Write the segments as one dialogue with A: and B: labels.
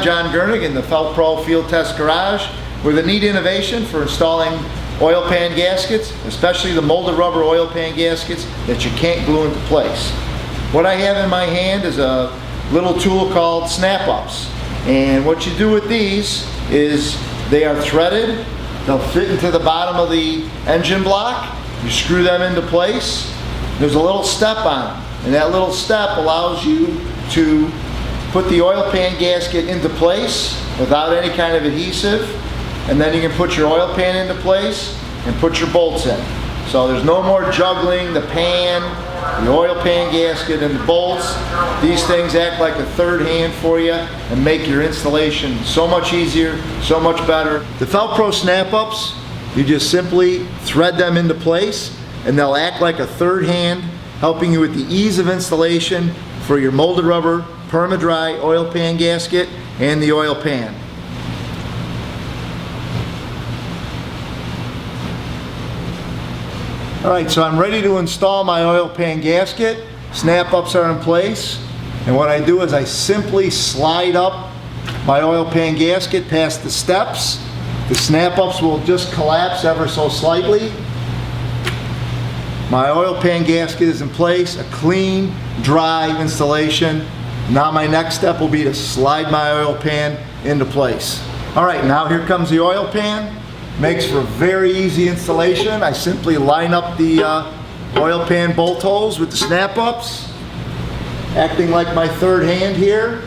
A: John Gurnig in the Fel-Pro Field Test Garage with a neat innovation for installing oil pan gaskets, especially the molded rubber oil pan gaskets that you can't glue into place. What I have in my hand is a little tool called SnapUps. And what you do with these is they are threaded. They'll fit into the bottom of the engine block. You screw them into place. There's a little step on them. And that little step allows you to put the oil pan gasket into place without any kind of adhesive. And then you can put your oil pan into place and put your bolts in. So there's no more juggling the pan, the oil pan gasket, and the bolts. These things act like a third hand for you and make your installation so much easier, so much better. The Fel-Pro SnapUps, you just simply thread them into place and they'll act like a third hand, helping you with the ease of installation for your molded rubber perma-dry oil pan gasket and the oil pan. Alright, so I'm ready to install my oil pan gasket. SnapUps are in place, and what I do is I simply slide up my oil pan gasket past the steps. The SnapUps will just collapse ever so slightly. My oil pan gasket is in place, a clean, dry installation. Now my next step will be to slide my oil pan into place. Alright, now here comes the oil pan. Makes for a very easy installation. I simply line up the oil pan bolt holes with the SnapUps, acting like my third hand here.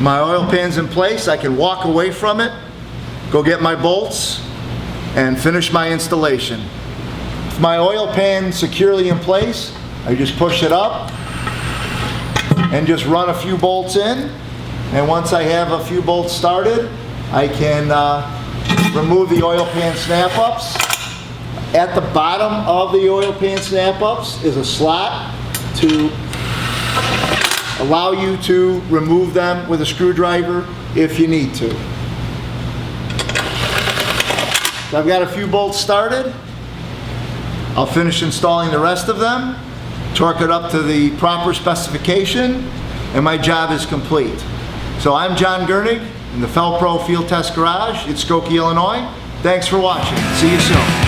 A: My oil pan's in place. I can walk away from it, go get my bolts, and finish my installation. With my oil pan securely in place, I just push it up and just run a few bolts in. And once I have a few bolts started, I can remove the oil pan SnapUps. At the bottom of the oil pan SnapUps is a slot to allow you to remove them with a screwdriver if you need to. So I've got a few bolts started. I'll finish installing the rest of them, torque it up to the proper specification, and my job is complete. So I'm John Gurnig in the Fel-Pro Field Test Garage in Skokie, Illinois. Thanks for watching. See you soon.